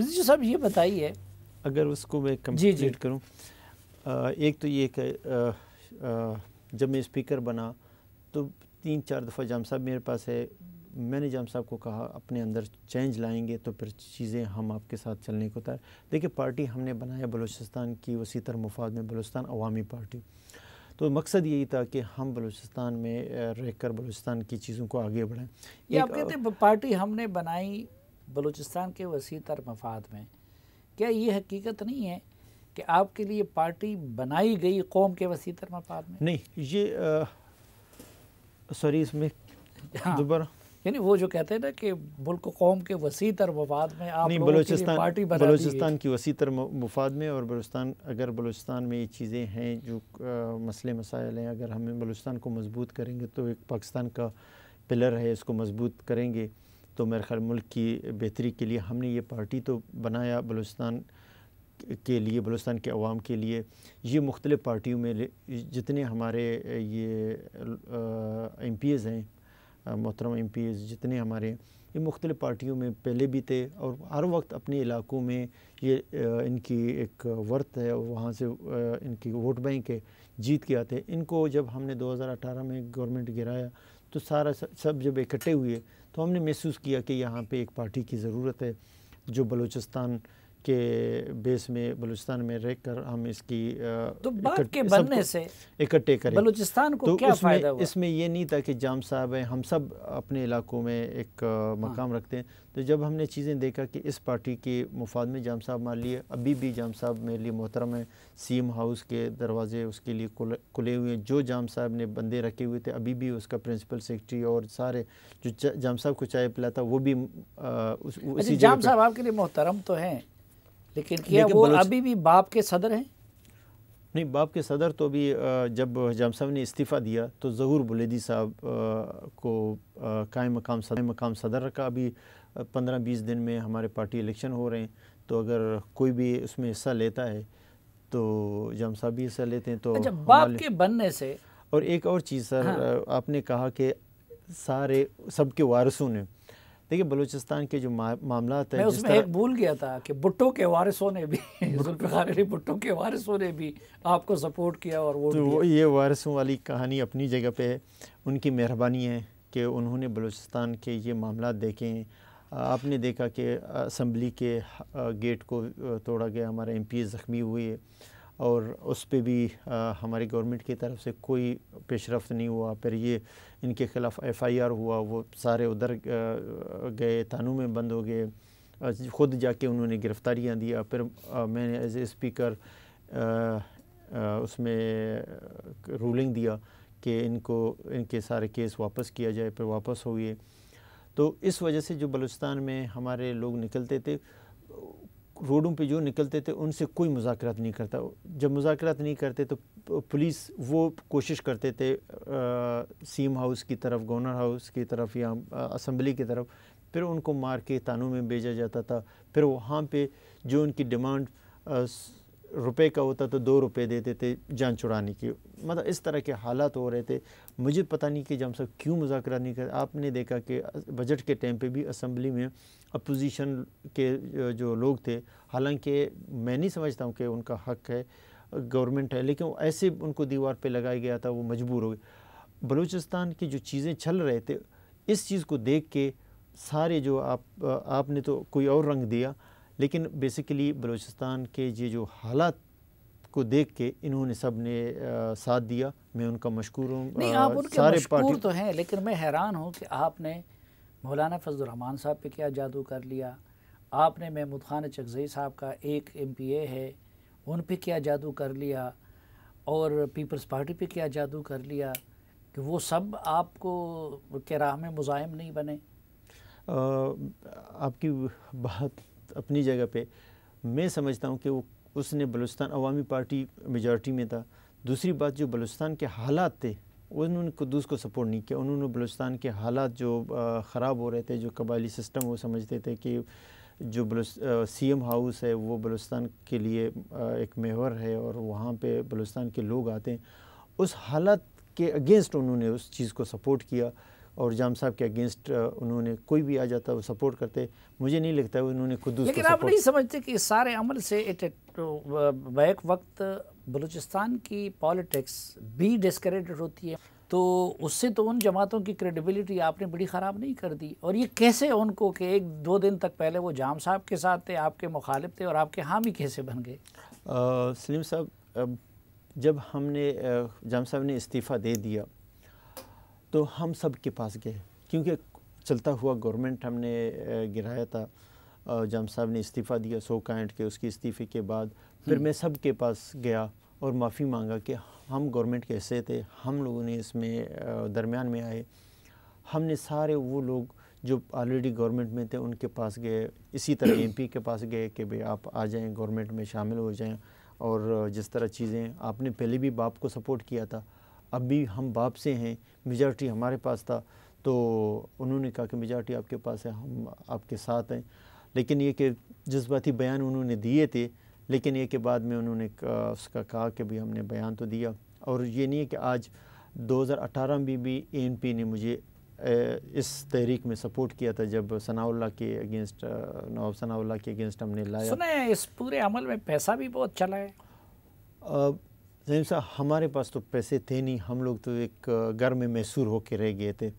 وزیر صاحب یہ بتائیے، اگر اس کو میں کمپلیٹ کروں، ایک تو یہ کہ جب میں اسپیکر بنا تو 3-4 دفعہ جام صاحب میرے پاس ہے، میں نے جام صاحب کو کہا اپنے اندر چینج لائیں گے تو پھر چیزیں ہم آپ کے ساتھ چلنے کو تیار۔ دیکھیں پارٹی ہم نے بنایا بلوچستان کی وسیع تر مفاد میں، بلوچستان عوامی پارٹی، تو مقصد یہی تھا کہ ہم بلوچستان میں رہ کر بلوچستان کی چیزوں کو آگے بڑھائیں۔ یہ آپ کہتے ہیں پارٹی ہم نے بنائی بلوچستان کے وسیع تر مفاد میں، کیا یہ حقیقت نہیں ہے کہ آپ کے لیے پارٹی بنائی گئی قوم کے وسیع تر مفاد میں؟ نہیں، یہ سوری اس میں دوبارہ، یعنی وہ جو کہتے ہیں نا کہ ملک و قوم کے وسیع تر مفاد میں آپ لوگوں کے لیے پارٹی بنا دی گئی، بلوچستان کی وسیع تر مفاد میں، اور اگر بلوچستان میں یہ چیزیں ہیں جو مسئلے مسائل ہیں، اگر ہم بلوچستان کو مضبوط کریں گے تو ایک پاکستان کا پلر ہے، اس کو مضبوط کریں گے تو میرے خیال ملک کی بہتری کے لیے ہم نے یہ پارٹی تو بنایا بلوچستان کے لیے، بلوچستان کے عوام کے لیے۔ یہ مختلف پارٹیوں میں جتنے ہمارے یہ ایم پی ایز ہیں، محترم ایم پی ایز جتنے ہمارے، یہ مختلف پارٹیوں میں پہلے بھی تھے اور ہر وقت اپنے علاقوں میں یہ ان کی ایک ورت ہے، وہاں سے ان کی ووٹ بینک ہے، جیت کے آتے ہیں۔ ان کو جب ہم نے 2018 میں گورنمنٹ گرایا تو سب جب اکٹھے ہوئے تو ہم نے محسوس کیا کہ یہاں پہ ایک پارٹی کی ضرورت ہے جو بلوچستان کے بیس میں، بلوچستان میں رہ کر ہم اس کی تو بات کے بننے سے اکٹھے کریں۔ بلوچستان کو کیا فائدہ ہوا؟ اس میں یہ نہیں تھا کہ جام صاحب ہیں، ہم سب اپنے علاقوں میں ایک مقام رکھتے ہیں، تو جب ہم نے چیزیں دیکھا کہ اس پارٹی کے مفاد میں جام صاحب مان لیے، ابھی بھی جام صاحب میرے لیے محترم ہیں، سی ایم ہاؤس کے دروازے اس کے لیے کھلے ہوئے ہیں، جو جام صاحب نے بندے رکھے ہوئے تھے ابھی بھی اس کا پرنسپل سیکرٹری اور سارے جو جام صاحب کو چائے پلاتا وہ بھی اسی جگہ جام صاحب آپ کے لیے محترم تو ہیں، لیکن کیا وہ ابھی بھی باپ کے صدر ہیں؟ نہیں، باپ کے صدر تو بھی جب جام صاحب نے استعفیٰ دیا تو ظہور بلیدی صاحب کو قائم مقام صدر رکھا۔ ابھی 15-20 دن میں ہمارے پارٹی الیکشن ہو رہے ہیں، تو اگر کوئی بھی اس میں حصہ لیتا ہے تو جام صاحب بھی حصہ لیتے ہیں۔ تو اچھا، باپ کے بننے سے، اور ایک اور چیز سر، آپ نے کہا کہ سب کے وارثوں نے، دیکھیں بلوچستان کے جو معاملات ہیں، میں اس میں ایک بھول گیا تھا کہ بھٹو کے وارثوں نے بھی ذوالفقار علی بھٹو کے وارثوں نے بھی آپ کو سپورٹ کیا اور ووٹ دیا۔ تو یہ وارثوں والی کہانی اپنی جگہ پہ ہے، ان کی مہربانی ہے کہ انہوں نے بلوچستان کے یہ معاملات دیکھے ہیں۔ آپ نے دیکھا کہ اسمبلی کے گیٹ کو توڑا گیا، ہمارے ایم پی زخمی ہوئے ہے، اور اس پہ بھی ہماری گورنمنٹ کی طرف سے کوئی پیش رفت نہیں ہوا۔ پھر یہ ان کے خلاف ایف آئی آر ہوا، وہ سارے ادھر گئے، تھانوں میں بند ہو گئے، خود جا کے انہوں نے گرفتاریاں دیا۔ پھر میں نے ایز اے اسپیکر اس میں رولنگ دیا کہ ان کے سارے کیس واپس کیا جائے، پھر واپس ہوئے۔ تو اس وجہ سے جو بلوچستان میں ہمارے لوگ نکلتے تھے، روڈوں پہ جو نکلتے تھے ان سے کوئی مذاکرات نہیں کرتا۔ جب مذاکرات نہیں کرتے تو پولیس وہ کوشش کرتے تھے سی ایم ہاؤس کی طرف، گورنر ہاؤس کی طرف یا اسمبلی کی طرف، پھر ان کو مار کے تانوں میں بھیجا جاتا تھا۔ پھر وہاں پہ جو ان کی ڈیمانڈ روپے کا ہوتا تو 2 روپے دیتے تھے جان چھڑانے کی، مطلب اس طرح کے حالات ہو رہے تھے۔ مجھے پتہ نہیں کہ جام صاحب کیوں مذاکرات نہیں کرتے۔ آپ نے دیکھا کہ بجٹ کے ٹائم پہ بھی اسمبلی میں اپوزیشن کے جو لوگ تھے، حالانکہ میں نہیں سمجھتا ہوں کہ ان کا حق ہے، گورنمنٹ ہے، لیکن ایسے ان کو دیوار پہ لگایا گیا تھا، وہ مجبور ہو گئے۔ بلوچستان کی جو چیزیں چل رہے تھے، اس چیز کو دیکھ کے سارے جو آپ نے تو کوئی اور رنگ دیا، لیکن بیسیکلی بلوچستان کے یہ جو حالات کو دیکھ کے انہوں نے سب نے ساتھ دیا، میں ان کا مشکور ہوں۔ نہیں، آپ ان کے مشکور تو ہیں، لیکن میں حیران ہوں کہ آپ نے مولانا فضل الرحمان صاحب پہ کیا جادو کر لیا، آپ نے محمود خان چکزئی صاحب کا ایک ایم پی اے ہے ان پہ کیا جادو کر لیا، اور پیپلز پارٹی پہ کیا جادو کر لیا کہ وہ سب آپ کو کے راہ میں مزاحم نہیں بنے۔ آپ کی بات اپنی جگہ پہ، میں سمجھتا ہوں کہ اس نے بلوچستان عوامی پارٹی میجارٹی میں تھا۔ دوسری بات، جو بلوچستان کے حالات تھے انہوں نے قدوس کو سپورٹ نہیں کیا، انہوں نے بلوچستان کے حالات جو خراب ہو رہے تھے، جو قبائلی سسٹم وہ سمجھتے تھے کہ جو سی ایم ہاؤس ہے وہ بلوچستان کے لیے ایک محور ہے اور وہاں پہ بلوچستان کے لوگ آتے ہیں، اس حالت کے اگینسٹ انہوں نے اس چیز کو سپورٹ کیا۔ اور جام صاحب کے اگینسٹ انہوں نے کوئی بھی آ جاتا وہ سپورٹ کرتے. مجھے نہیں لگتا ہے انہوں نے قدوس کو لیکن آپ نہیں سمجھتے کہ اس سارے عمل سے بیک وقت بلوچستان کی پالیٹکس بھی ڈسکریڈٹ ہوتی ہے؟ تو اس سے تو ان جماعتوں کی کریڈیبلٹی آپ نے بڑی خراب نہیں کر دی؟ اور یہ کیسے ان کو کہ 1-2 دن تک پہلے وہ جام صاحب کے ساتھ تھے، آپ کے مخالف تھے، اور آپ کے حامی کیسے بن گئے؟ سلیم صاحب، جب ہم نے جام صاحب نے استعفیٰ دے دیا تو ہم سب کے پاس گئے، کیونکہ چلتا ہوا گورنمنٹ ہم نے گرایا تھا. جام صاحب نے استعفیٰ دیا 100 کائنٹ کے، اس کی استعفے کے بعد پھر میں سب کے پاس گیا اور معافی مانگا کہ ہم گورنمنٹ کے حصے تھے، ہم لوگوں نے اس میں درمیان میں آئے. ہم نے سارے وہ لوگ جو آلریڈی گورنمنٹ میں تھے ان کے پاس گئے، اسی طرح ایم پی کے پاس گئے کہ بھئی آپ آ جائیں، گورنمنٹ میں شامل ہو جائیں. اور جس طرح چیزیں آپ نے پہلے بھی باپ کو سپورٹ کیا تھا، اب بھی ہم باپ سے ہیں، میجارٹی ہمارے پاس تھا، تو انہوں نے کہا کہ میجارٹی آپ کے پاس ہے، ہم آپ کے ساتھ ہیں. لیکن یہ کہ جذباتی بیان انہوں نے دیے تھے، لیکن یہ کہ بعد میں انہوں نے اس کا کہا کہ بھی ہم نے بیان تو دیا. اور یہ نہیں ہے کہ آج 2018 میں بھی اے این پی نے مجھے اس تحریک میں سپورٹ کیا تھا جب ثناء اللہ کے اگینسٹ، نواب ثناء اللہ کے اگینسٹ ہم نے لایا. سنا ہے اس پورے عمل میں پیسہ بھی بہت چلا ہے. زمین صاحب، ہمارے پاس تو پیسے تھے نہیں، ہم لوگ تو ایک گھر میں محصور ہو کے رہ گئے تھے.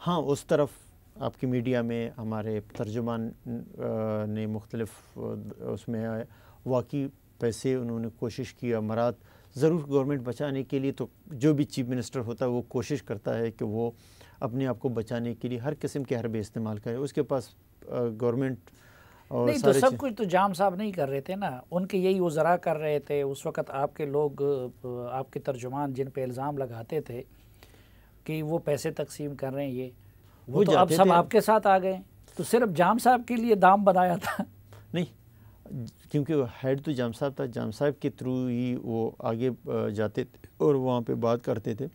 ہاں، اس طرف آپ کی میڈیا میں ہمارے ترجمان نے مختلف اس میں واقعی پیسے انہوں نے کوشش کیا، مراد ضرور گورنمنٹ بچانے کے لیے. تو جو بھی چیف منسٹر ہوتا ہے وہ کوشش کرتا ہے کہ وہ اپنے آپ کو بچانے کے لیے ہر قسم کے حربے استعمال کرے. اس کے پاس گورنمنٹ اور نہیں تو سب کچھ تو جام صاحب نہیں کر رہے تھے نا، ان کے یہی وزراء کر رہے تھے. اس وقت آپ کے لوگ، آپ کے ترجمان جن پہ الزام لگاتے تھے کہ وہ پیسے تقسیم کر رہے ہیں، وہ تو اب سب آپ کے ساتھ آ گئے. تو صرف جام صاحب کے لیے دام بنایا تھا؟ نہیں، کیونکہ ہیڈ تو جام صاحب تھا، جام صاحب کے تھرو ہی وہ آگے جاتے تھے اور وہاں پہ بات کرتے تھے.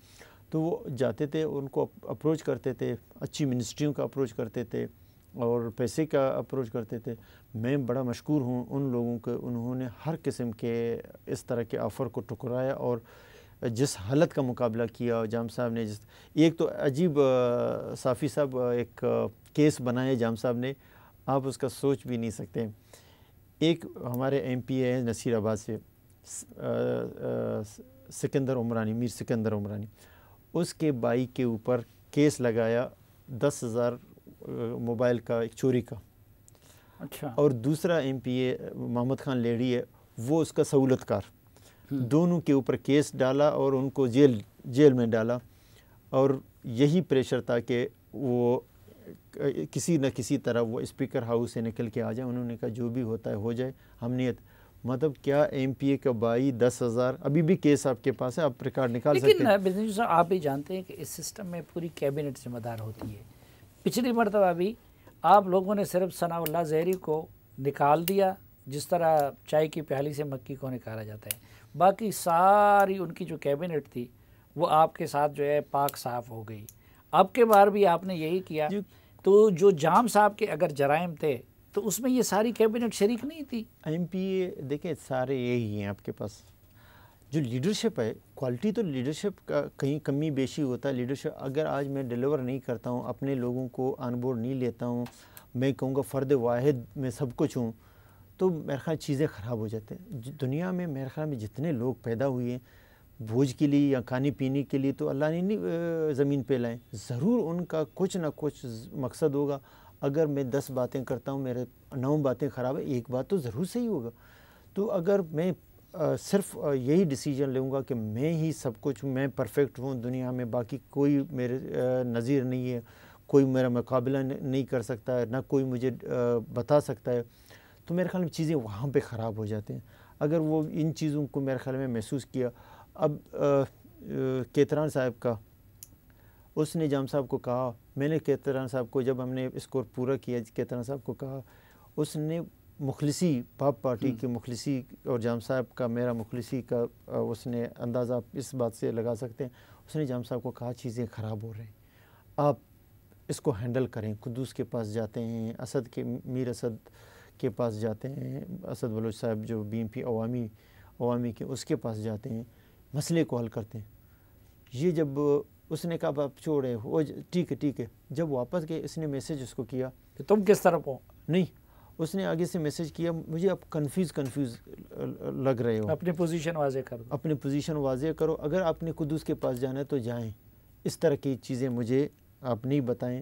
تو وہ جاتے تھے، ان کو اپروچ کرتے تھے، اچھی منسٹریوں کا اپروچ کرتے تھے اور پیسے کا اپروچ کرتے تھے. میں بڑا مشکور ہوں ان لوگوں کے، انہوں نے ہر قسم کے اس طرح کے آفر کو ٹکرایا اور جس حالت کا مقابلہ کیا جام صاحب نے. ایک تو عجیب صافی صاحب ایک کیس بنایا جام صاحب نے، آپ اس کا سوچ بھی نہیں سکتے. ایک ہمارے ایم پی اے نصیر آباد سے سکندر عمرانی، میر سکندر عمرانی، اس کے بھائی کے اوپر کیس لگایا 10,000 موبائل کا ایک چوری کا. اچھا. اور دوسرا ایم پی اے محمد خان لیڈی ہے، وہ اس کا سہولت کار. دونوں کے اوپر کیس ڈالا اور ان کو جیل میں ڈالا. اور یہی پریشر تھا کہ وہ کسی نہ کسی طرح وہ اسپیکر ہاؤس سے نکل کے آ جائیں. انہوں نے کہا جو بھی ہوتا ہے ہو جائے، ہم نیت. مطلب کیا ایم پی اے کا بھائی 10,000، ابھی بھی کیس آپ کے پاس ہے، آپ ریکارڈ نکال سکتے ہیں. لیکن بزنس صاحب، آپ بھی جانتے ہیں کہ اس سسٹم میں پوری کیبنٹ ذمہ دار ہوتی ہے. پچھلی مرتبہ بھی آپ لوگوں نے صرف ثناء اللہ زہری کو نکال دیا، جس طرح چائے کی پیالی سے مکھی کو نکالا جاتا ہے. باقی ساری ان کی جو کیبنٹ تھی وہ آپ کے ساتھ جو ہے پاک صاف ہو گئی. اب کے بار بھی آپ نے یہی کیا. تو جو جام صاحب کے اگر جرائم تھے تو اس میں یہ ساری کیبنٹ شریک نہیں تھی. ایم پی اے دیکھیں سارے یہی ہیں آپ کے پاس. جو لیڈرشپ ہے، کوالٹی تو لیڈرشپ کا کہیں کمی بیشی ہوتا ہے. لیڈرشپ اگر آج میں ڈیلیور نہیں کرتا ہوں، اپنے لوگوں کو آن بورڈ نہیں لیتا ہوں، میں کہوں گا فرد واحد میں سب کچھ ہوں، تو میرے خیال چیزیں خراب ہو جاتے ہیں. دنیا میں میرے خیال میں جتنے لوگ پیدا ہوئے ہیں بوجھ کے لیے یا کھانے پینے کے لیے، تو اللہ نے نہیں زمین پہ لائیں. ضرور ان کا کچھ نہ کچھ مقصد ہوگا. اگر میں 10 باتیں کرتا ہوں، میرے 9 باتیں خراب ہیں، ایک بات تو ضرور صحیح ہوگا. تو اگر میں صرف یہی ڈیسیجن لوں گا کہ میں ہی سب کچھ، میں پرفیکٹ ہوں دنیا میں، باقی کوئی میرے نظیر نہیں ہے، کوئی میرا مقابلہ نہیں کر سکتا ہے، نہ کوئی مجھے بتا سکتا ہے، تو میرے خیال میں چیزیں وہاں پہ خراب ہو جاتے ہیں. اگر وہ ان چیزوں کو میرے خیال میں محسوس کیا. اب کیتران صاحب کا، اس نے جام صاحب کو کہا، میں نے کیتران صاحب کو جب ہم نے اسکور پورا کیا، کیتران صاحب کو کہا، اس نے مخلصی، پاپ پارٹی کی مخلصی اور جام صاحب کا میرا مخلصی کا اس نے اندازہ آپ اس بات سے لگا سکتے ہیں. اس نے جام صاحب کو کہا چیزیں خراب ہو رہی ہیں، آپ اس کو ہینڈل کریں. قدوس کے پاس جاتے ہیں، اسد کے، میر اسد کے پاس جاتے ہیں، اسد بلوچ صاحب جو بی ایم پی عوامی کے، اس کے پاس جاتے ہیں، مسئلے کو حل کرتے ہیں. یہ جب اس نے کہا آپ چھوڑے وہ ٹھیک ہے. جب واپس گئے اس نے میسیج اس کو کیا کہ تم کس طرف ہو. نہیں, اس نے آگے سے میسیج کیا مجھے آپ کنفیوز لگ رہے ہو, اپنی پوزیشن واضح کر دو, اپنی پوزیشن واضح کرو, اگر آپ نے قدوس کے پاس جانا ہے تو جائیں, اس طرح کی چیزیں مجھے آپ نہیں بتائیں,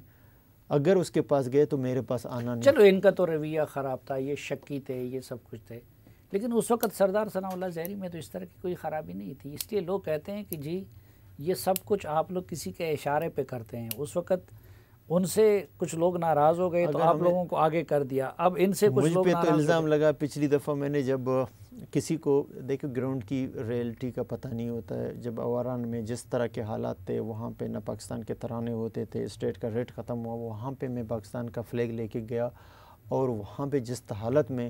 اگر اس کے پاس گئے تو میرے پاس آنا نہیں. چلو ان کا تو رویہ خراب تھا, یہ شکی تھے, یہ سب کچھ تھے, لیکن اس وقت سردار ثناء اللہ زہری میں تو اس طرح کی کوئی خرابی نہیں تھی. اس لیے لوگ کہتے ہیں کہ جی یہ سب کچھ آپ لوگ کسی کے اشارے پہ کرتے ہیں. اس وقت ان سے کچھ لوگ ناراض ہو گئے تو آپ لوگوں کو آگے کر دیا, اب ان سے کچھ لوگ مجھ پہ ناراض تو ہو الزام گئے. لگا پچھلی دفعہ میں نے جب کسی کو دیکھو گراؤنڈ کی ریئلٹی کا پتہ نہیں ہوتا ہے, جب اواران میں جس طرح کے حالات تھے وہاں پہ نہ پاکستان کے ترانے ہوتے تھے, اسٹیٹ کا ریٹ ختم ہوا, وہاں پہ میں پاکستان کا فلیگ لے کے گیا اور وہاں پہ جس حالت میں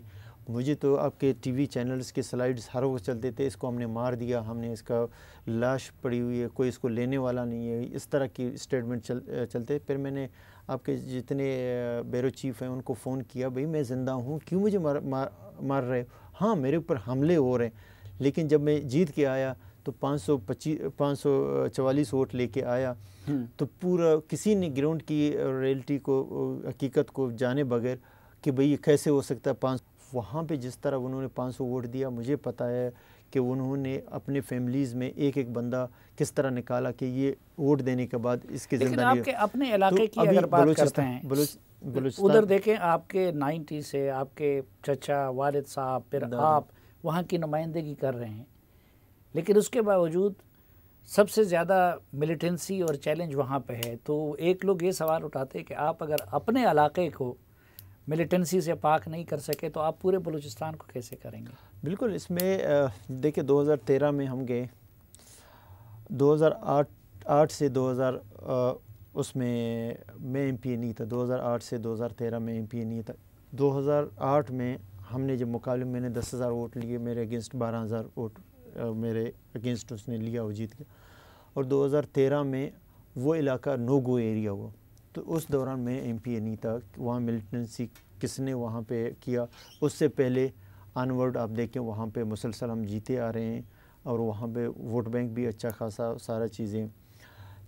مجھے تو آپ کے ٹی وی چینلز کے سلائیڈز ہر وقت چلتے تھے, اس کو ہم نے مار دیا, ہم نے اس کا لاش پڑی ہوئی ہے, کوئی اس کو لینے والا نہیں ہے, اس طرح کی اسٹیٹمنٹ چلتے. پھر میں نے آپ کے جتنے بیورو چیف ہیں ان کو فون کیا, بھئی میں زندہ ہوں, کیوں مجھے مار رہے ہو؟ ہاں میرے اوپر حملے ہو رہے ہیں, لیکن جب میں جیت کے آیا تو 544 ووٹ لے کے آیا, تو پورا کسی نے گراؤنڈ کی ریئلٹی کو, حقیقت کو جانے بغیر کہ بھئی یہ کیسے ہو سکتا ہے. وہاں پہ جس طرح انہوں نے 500 ووٹ دیا, مجھے پتہ ہے کہ انہوں نے اپنے فیملیز میں ایک بندہ کس طرح نکالا کہ یہ ووٹ دینے کے بعد اس کے لیکن زندہ آپ کے اپنے علاقے کی اگر بات کرتے ہیں, ادھر دیکھیں آپ کے 90 سے آپ کے چچا والد صاحب پھر آپ وہاں کی نمائندگی کر رہے ہیں, لیکن اس کے باوجود سب سے زیادہ ملیٹنسی اور چیلنج وہاں پہ ہے. تو ایک لوگ یہ سوال اٹھاتے ہیں کہ آپ اگر اپنے علاقے کو ملیٹنسی سے پاک نہیں کر سکے تو آپ پورے بلوچستان کو کیسے کریں گے؟ بالکل, اس میں دیکھیں 2013 میں ہم گئے, 2008 سے 2000 اس میں ایم پی اے نہیں تھا, 2008 سے 2013 میں ایم پی اے نہیں تھا. 2008 میں ہم نے جب مقابلے میں نے 10,000 ووٹ لیے, میرے اگینسٹ 12,000 ووٹ میرے اگینسٹ اس نے لیا, وہ جیت گیا. اور 2013 میں وہ علاقہ نو گو ایریا ہوا, تو اس دوران میں ایم پی اے نہیں تھا. وہاں ملیٹنسی کس نے وہاں پہ کیا, اس سے پہلے آنورڈ آپ دیکھیں وہاں پہ مسلسل ہم جیتے آ رہے ہیں, اور وہاں پہ ووٹ بینک بھی اچھا خاصا سارا چیزیں.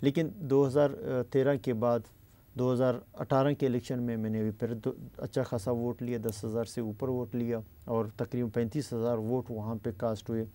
لیکن 2013 کے بعد 2018 کے الیکشن میں نے بھی پھر اچھا خاصا ووٹ لیا, 10,000 سے اوپر ووٹ لیا, اور تقریباً 35,000 ووٹ وہاں پہ کاسٹ ہوئے.